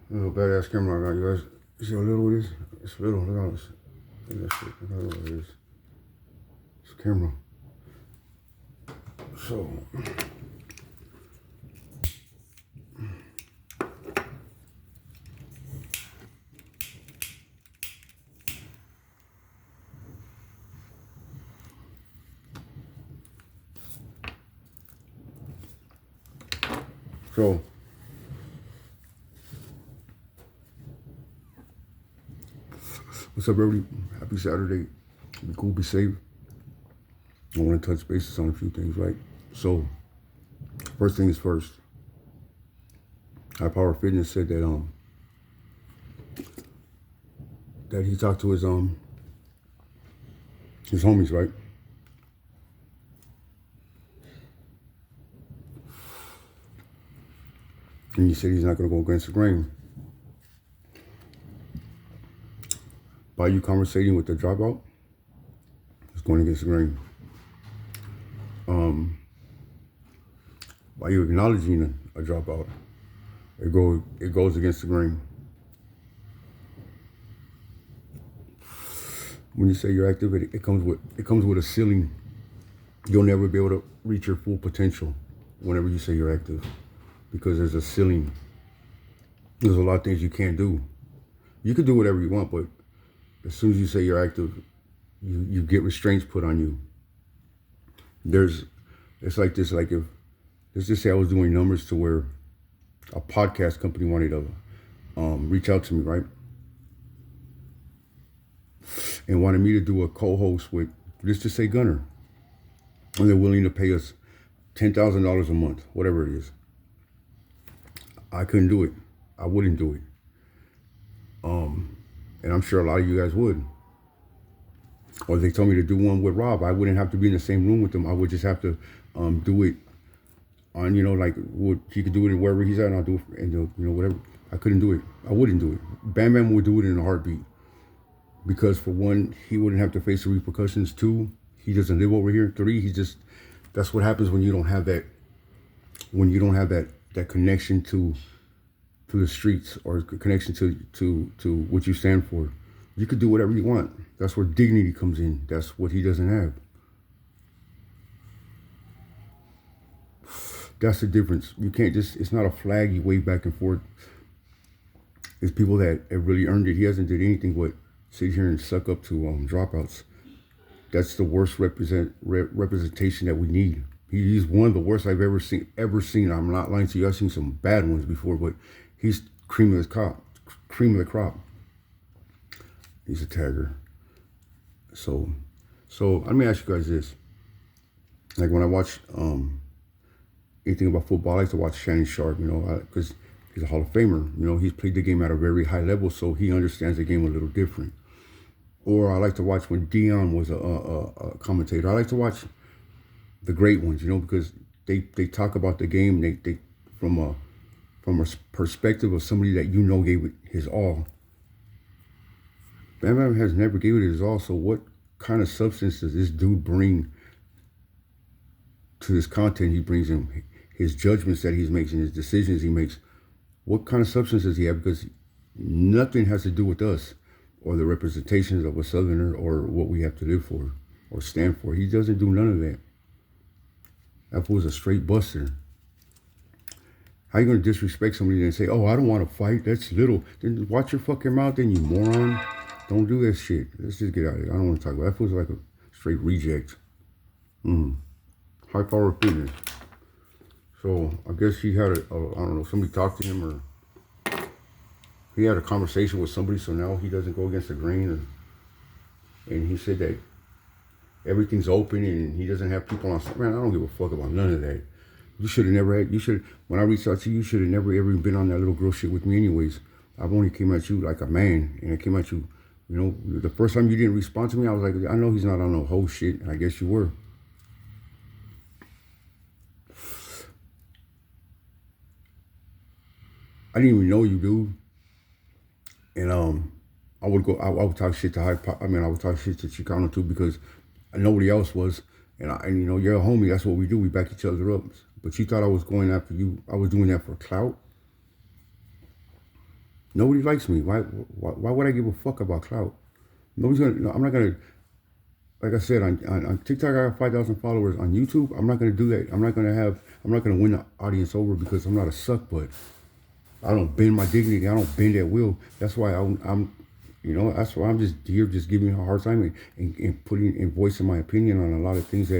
Little badass camera I got, you guys. You see how little it is? It's little. Look at all this. Look at that shit. Look how little it is. It's a camera. So, so what's up, everybody? Happy Saturday. Be cool, be safe. I want to touch bases on a few things, right? So, first thing is first. High Power Fitness said that he talked to his homies, right? And he said he's not gonna go against the grain. By you conversating with the dropout, it's going against the grain. By you acknowledging a dropout, it goes against the grain. When you say you're active, it comes with a ceiling. You'll never be able to reach your full potential whenever you say you're active, because there's a ceiling. There's a lot of things you can't do. You can do whatever you want, but as soon as you say you're active, you get restraints put on you. It's like this, like if, let's just say I was doing numbers to where a podcast company wanted to reach out to me, right? And wanted me to do a co-host with, let's just say Gunner. And they're willing to pay us $10,000 a month, whatever it is. I couldn't do it. I wouldn't do it. And I'm sure a lot of you guys would. Or they told me to do one with Rob. I wouldn't have to be in the same room with them. I would just have to do it on, like he could do it wherever he's at, and I'll do it, and whatever. I couldn't do it. I wouldn't do it. Bam Bam would do it in a heartbeat. Because for one, he wouldn't have to face the repercussions. Two, he doesn't live over here. Three, that's what happens when you don't have that, that connection to the streets, or connection to what you stand for. You could do whatever you want. That's where dignity comes in. That's what he doesn't have. That's the difference. You can't just, it's not a flag you wave back and forth. It's people that have really earned it. He hasn't did anything but sit here and suck up to dropouts. That's the worst representation that we need. He's one of the worst I've ever seen. I'm not lying to you. I've seen some bad ones before, but he's cream of the crop. He's a tagger. So let me ask you guys this. Like when I watch anything about football, I like to watch Shannon Sharp, because he's a Hall of Famer. He's played the game at a very high level, so he understands the game a little different. Or I like to watch when Dion was a commentator. I like to watch the great ones, because they talk about the game. They from a perspective of somebody that gave it his all. Bam Bam has never gave it his all. So what kind of substance does this dude bring to this content he brings in? His judgments that he's making, his decisions he makes. What kind of substance does he have? Because nothing has to do with us or the representations of a Southerner or what we have to live for or stand for. He doesn't do none of that. That fool's a straight buster. How you gonna disrespect somebody and say, "Oh, I don't want to fight. That's little." Then watch your fucking mouth, then, you moron. Don't do that shit. Let's just get out of here. I don't want to talk about it. That fool's like a straight reject. High Power Fitness. So I guess he had I don't know, somebody talked to him, or he had a conversation with somebody, so now he doesn't go against the grain. And he said that everything's open and he doesn't have people on. Man, I don't give a fuck about none of that. You should have never had, when I reached out to you, you should have never ever been on that little girl shit with me anyways. I've only came at you like a man, and I came at you, the first time you didn't respond to me, I was like, I know he's not on no whole shit, and I guess you were. I didn't even know you, dude. And I would talk shit to I would talk shit to Chicano too, because nobody else was. And you're a homie. That's what we do. We back each other up. But you thought I was going after you. I was doing that for clout. Nobody likes me. Why would I give a fuck about clout? Nobody's gonna. No, I'm not gonna. Like I said, on TikTok, I have 5,000 followers. On YouTube, I'm not gonna do that. I'm not gonna win the audience over because I'm not a suck butt. I don't bend my dignity. I don't bend at will. That's why that's why I'm just here, just giving her a hard time and putting and voicing my opinion on a lot of things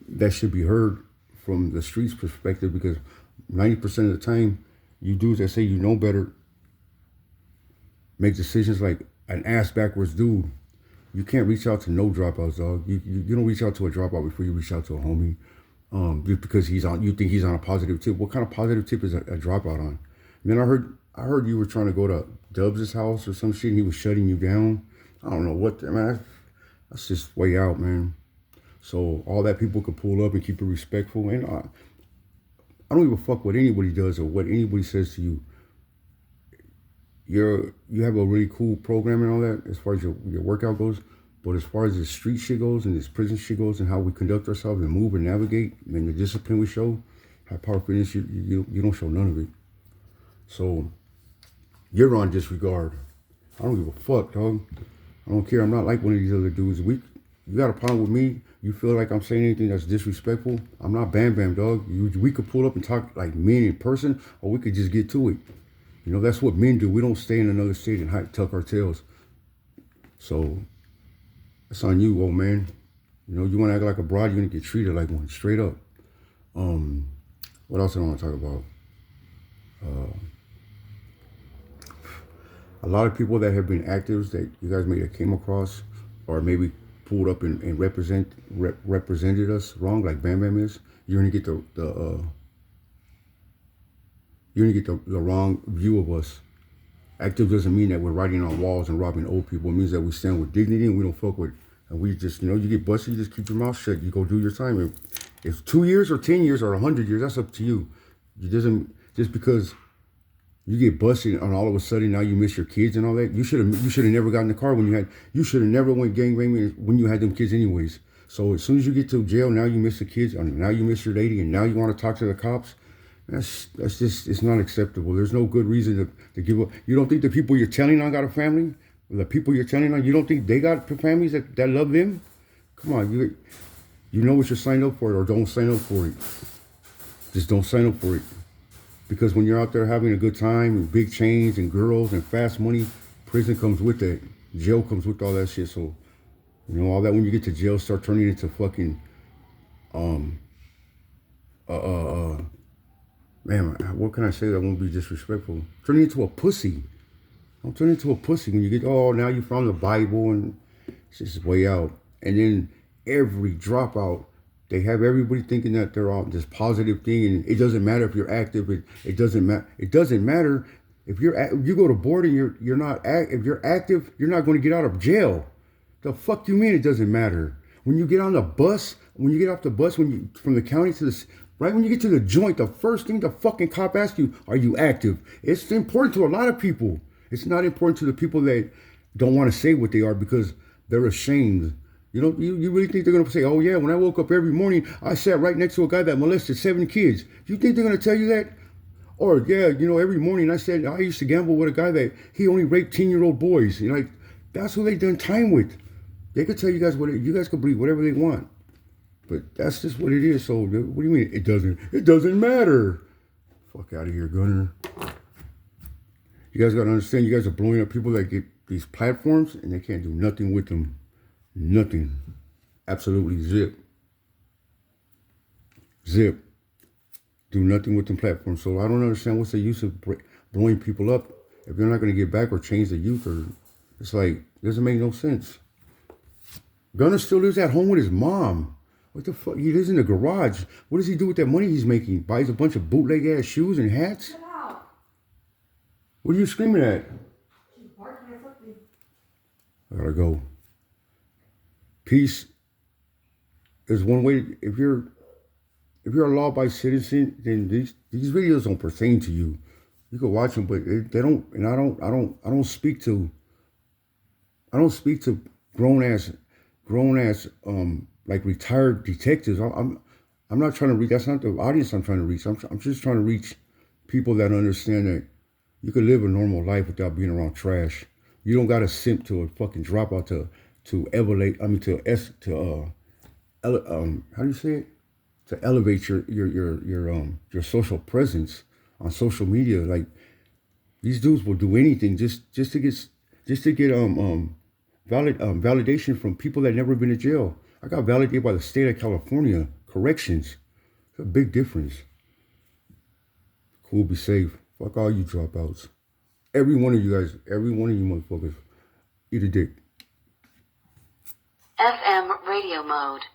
that should be heard from the streets perspective, because 90% of the time you dudes that say you know better make decisions like an ass backwards dude. You can't reach out to no dropouts, dog. You don't reach out to a dropout before you reach out to a homie. Just because you think he's on a positive tip. What kind of positive tip is a dropout on? And then I heard you were trying to go to Dubs' house or some shit and he was shutting you down. I don't know what, man. That's just way out, man. So all that people could pull up and keep it respectful. And I don't give a fuck what anybody does or what anybody says to you. You have a really cool program and all that as far as your workout goes. But as far as the street shit goes and this prison shit goes and how we conduct ourselves and move and navigate and the discipline we show, high power fitness, you don't show none of it. So you're on disregard. I don't give a fuck, dog. I don't care. I'm not like one of these other dudes. You got a problem with me? You feel like I'm saying anything that's disrespectful? I'm not Bam Bam, dog. We could pull up and talk like men in person, or we could just get to it. You know, that's what men do. We don't stay in another state and tuck our tails. So that's on you, old man. You know, you want to act like a broad, you're going to get treated like one, straight up. What else do I want to talk about? A lot of people that have been actives that you guys may have came across or maybe pulled up and represented us wrong, like Bam Bam is, you're going to get the wrong view of us. Active doesn't mean that we're writing on walls and robbing old people. It means that we stand with dignity and we don't fuck with. And we just, you get busted, you just keep your mouth shut. You go do your time. If 2 years or 10 years or 100 years, that's up to you. Just because you get busted and all of a sudden now you miss your kids and all that. You should have never gotten in the car you should have never went gangbanging when you had them kids anyways. So as soon as you get to jail, now you miss the kids, and now you miss your lady, and now you want to talk to the cops. That's just, it's not acceptable. There's no good reason to give up. You don't think the people you're telling on got a family? The people you're telling on, you don't think they got families that love them? Come on, you know what you're signing up for, or don't sign up for it. Just don't sign up for it. Because when you're out there having a good time and big chains and girls and fast money, prison comes with that. Jail comes with all that shit. So, all that when you get to jail start turning into fucking man, what can I say that won't be disrespectful? Turning into a pussy. Don't turn into a pussy when you get, now you found the Bible and it's just way out. And then every dropout, they have everybody thinking that they're on this positive thing, and it doesn't matter if you're active. It doesn't matter. It doesn't matter if you go to board and you're not if you're active, you're not going to get out of jail. The fuck you mean it doesn't matter? When you get on the bus, when you get off the bus, from the county to the right when you get to the joint, the first thing the fucking cop asks you, are you active? It's important to a lot of people. It's not important to the people that don't want to say what they are because they're ashamed. You really think they're going to say, oh yeah, when I woke up every morning, I sat right next to a guy that molested 7 kids. Do you think they're going to tell you that? Or yeah, every morning I said, I used to gamble with a guy that he only raped 10-year-old boys. That's who they done time with. They could tell you guys you guys could believe whatever they want. But that's just what it is. So what do you mean? It doesn't matter. Fuck out of here, Gunner. You guys got to understand, you guys are blowing up people that get these platforms and they can't do nothing with them. Nothing. Absolutely zip. Zip. Do nothing with them platforms. So I don't understand what's the use of blowing people up if they're not going to get back or change the youth. Or it's like, it doesn't make no sense. Gunner still lives at home with his mom. What the fuck? He lives in the garage. What does he do with that money he's making? Buys a bunch of bootleg ass shoes and hats? Shut up. What are you screaming at? She's barking at something. I gotta go. Peace is one way. If you're a law-abiding citizen, then these videos don't pertain to you. You can watch them, but they don't. And I don't speak to grown ass like retired detectives. I'm not trying to reach. That's not the audience I'm trying to reach. I'm just trying to reach people that understand that You could live a normal life without being around trash. You don't gotta simp to a fucking dropout to elevate. I mean how do you say it? To elevate your social presence on social media. Like these dudes will do anything just to get validation from people that never been to jail. I got validated by the state of California corrections. It's a big difference. Cool, be safe. Fuck all you dropouts. Every one of you guys, every one of you motherfuckers, eat a dick. FM radio mode.